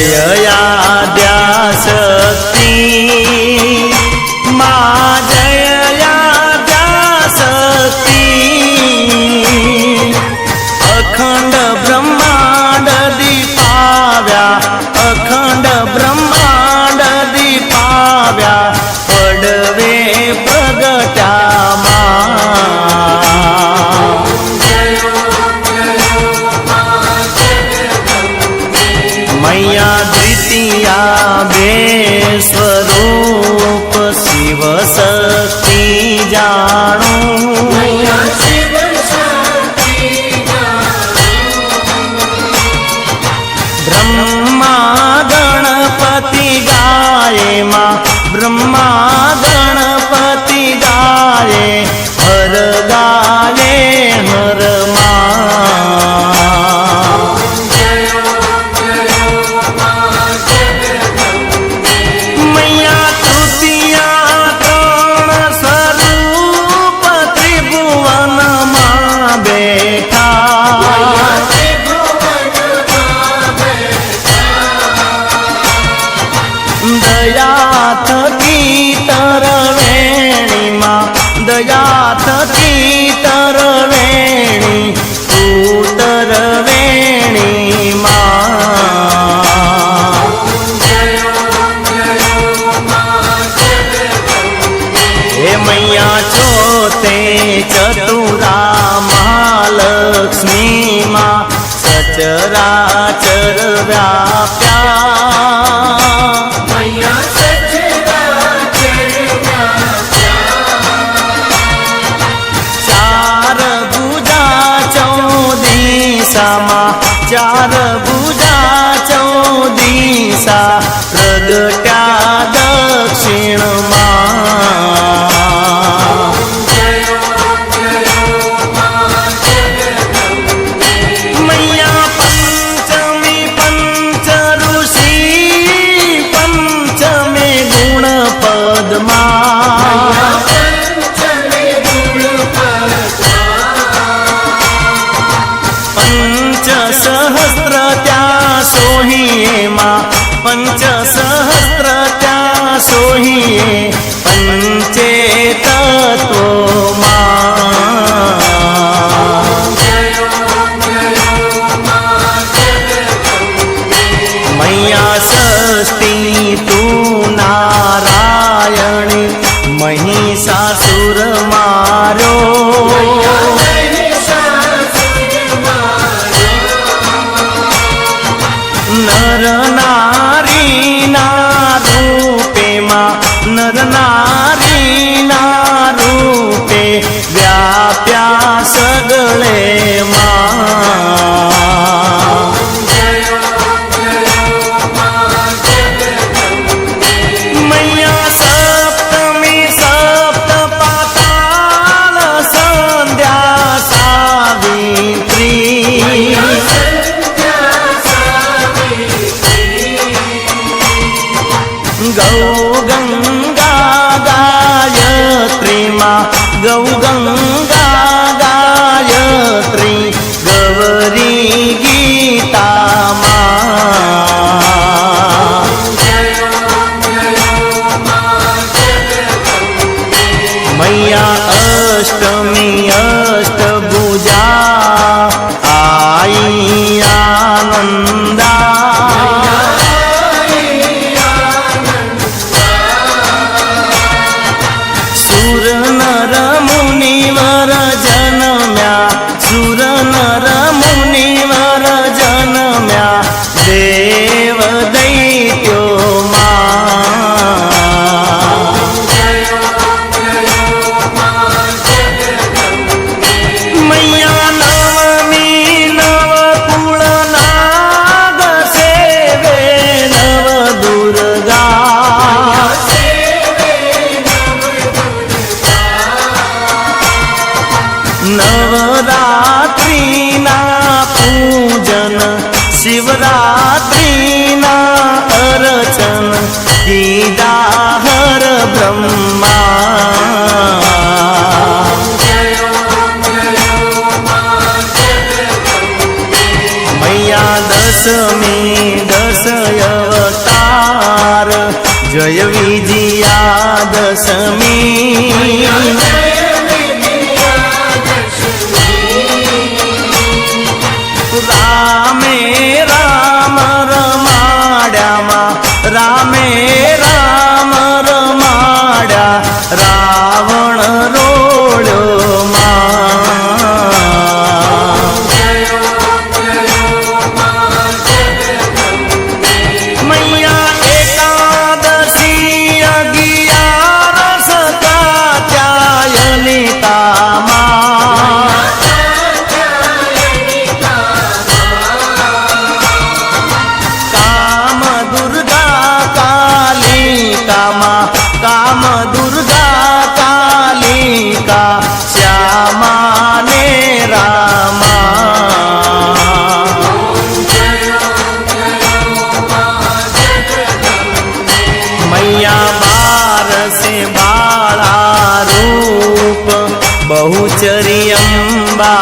जयाद्याशक्ति मा जयाद्याशक्ति अखंड ब्रह्मांड दीपाव्या अखंड ब्रह्मांड दीपाव्या पडवे प्रगटा मैया द्वितीया बे स्वरूप शिव शक्ति जाणू ब्रह्मा गणपति गाये माँ ब्रह्मा गणपति गाये हर गाये हर मैया तृतीया त्रण स्वरूप त्रिभुवन माँ बैठा दया थकी तरवेणी माँ दया थकी तरवेणी तू तरवेणी माँ हे मैया चोते चतुरा महालक्ष्मी माँ सचराचर व्याप्या चार भुजा चौदिसा प्रगट्या दक्षिण मैया पंचमी पंच ऋषि पंचमे गुण पद्मा सहस्र त्या सोहिये माँ पंच सहस्र त्या सोहिये पंचे तत्व मैया षष्ठी तू नारायणी महिषासुर मारो नर नारी ना रूपे माँ नर नारी ना रूपे व्याप्या सगळे माँ मैया सप्तमी सप्त पाताल संध्या सावित्री गौ गंगा गायत्री माँ गौ गंगा गायत्री गौरी गीता माँ मैया अष्टमी अष्टभुजा आई आनंदा सुर नर मुनिवर जनम्या सुर नर मुनिवर जनम्या देव दैत्यो मैया नवमी नव कुल नाग सेवे नव दुर्गा नवरात्रि ना पूजन शिवरात्रि ना अर्चन कीदा हर ब्रह्मा मैया मैया दशमी 10 अवतार जय विजया दशमी रामे राम रमाड्या मा रामे राम रमाड्या रावण रोड्यो मा मैया एकादशी 11 कात्यायनिका मा काम दुर्गा कालिका श्यामा ने रामा मैया 12 से बाला रूप बहुचरी अम्बा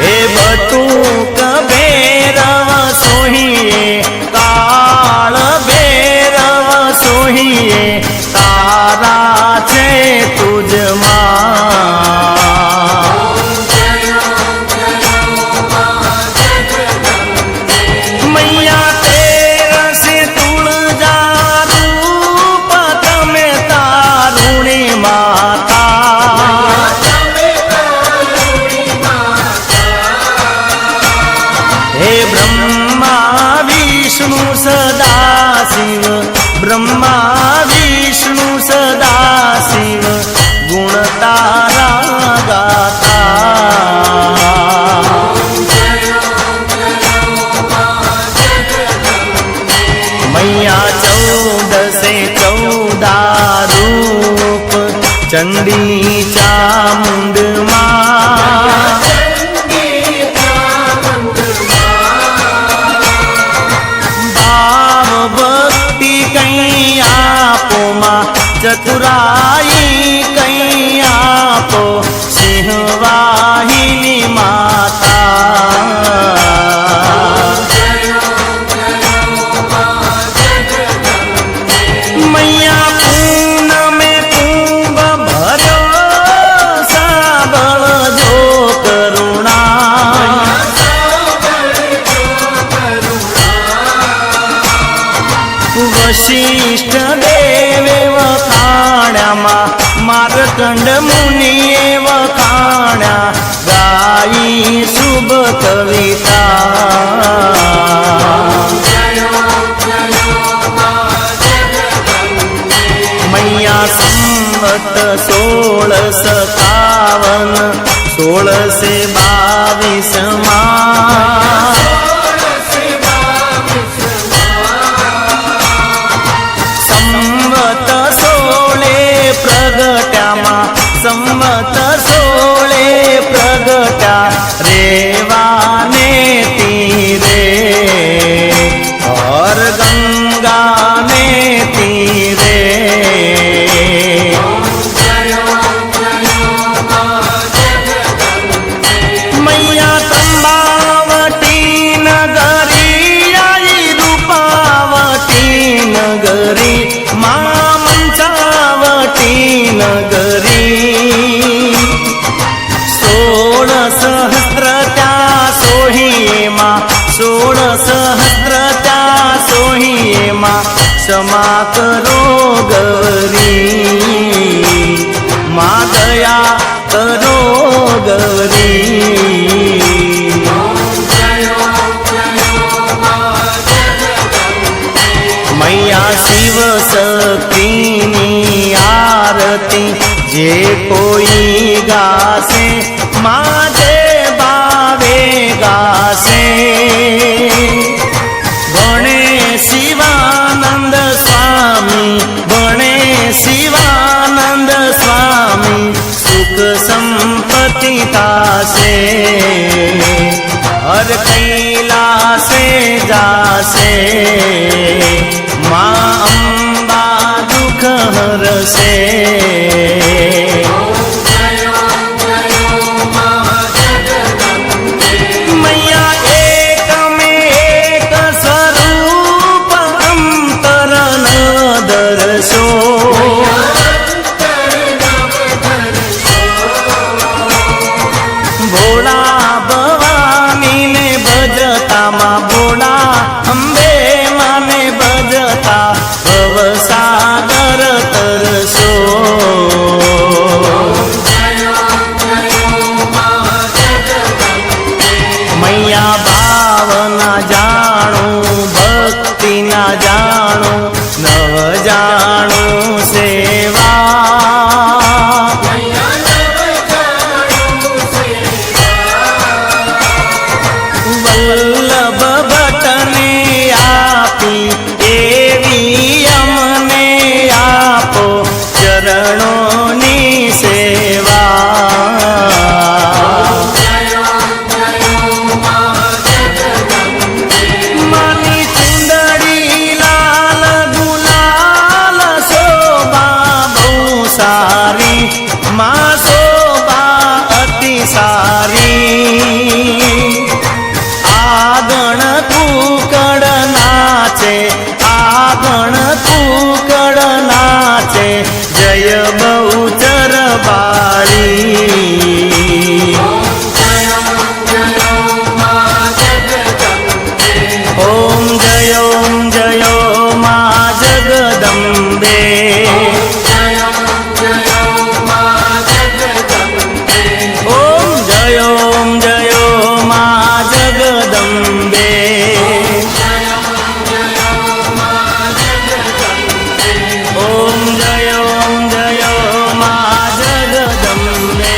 हे बटूक भैरव सोहिए काल भैरव सोहिए तारा छे तुझ मैया 13 से तुळजा रूप तमे तारुणी माता हे ब्रह्मा विष्णु सदा शिव ब्रह्मा विष्णु सदा शिव गुण तारा गाता मैया 14 से 14 रूप चंडी चामुंड चतुराई कहीं आपो सिंहवाहिनी माता मैया पूनम में कुंभ भरो साबल जो करुणा वशिष्ठ देवे वखाण्या मार्कंड मुनिये वखाण्या गाई शुभ कविता मैया संवत 1657 16 से 22 संवत 16 प्रगट्या संवत 16 प्रगट्या रेवाने तीरे और गंगा ने तीरे मैया त्र्यंबावती नगरी आई रूपावती नगरी मां मंचावती नगरी 16 सहस्त्र त्या सोहिये मा 16 सहस्त्र त्या सोहिये मा क्षमा करो गौरी मा दया करो गौरी मैया शिव शक्तिनी आरती जे कोई गासे माजे बावे गासे भणे शिवानंद स्वामी भणे शिवानंद स्वामी सुख संपत्ति तासे हर कैलासे जासे माँ अम्बा दुख हरसे સારી આગણ કુકડ નાચે આગણ કુકડ નાચે જય બહુચર બાળી ઓમ જયો મા જગદંબે ઓમ જયો મા જગદંબે ઓમ જયો મા જગદંબે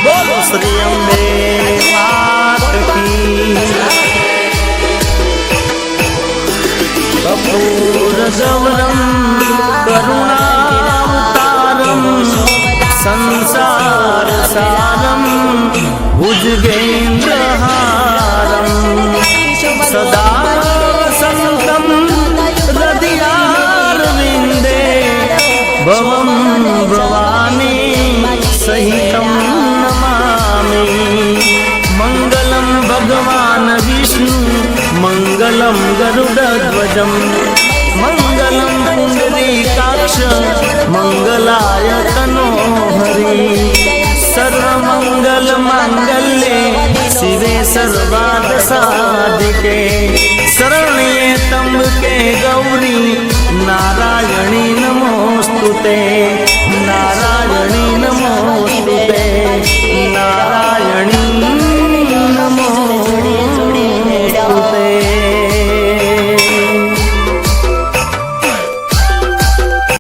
બોલો શ્રી અંબે માત કી કપૂર ગૌરમ કરુણાવતારમ સંસાર સારમ ભુજગેન્દ્રહારમ સદા સંતમ હૃદયારવિંદે ભવમ ભવાની સહિતમ નમામિ મંગલમ ભગવાન વિષ્ણુ મંગલમ ગરુડધ્વજમ મંગલમ પુંડરીકાક્ષ મંગલાય તનોહરી સર્વમંગલ માંગલ્યે શિવે સર્વાર્થ સાધિકે શરણ્યે ત્રંબકે ગૌરી નારાયણી નમોસ્તુતે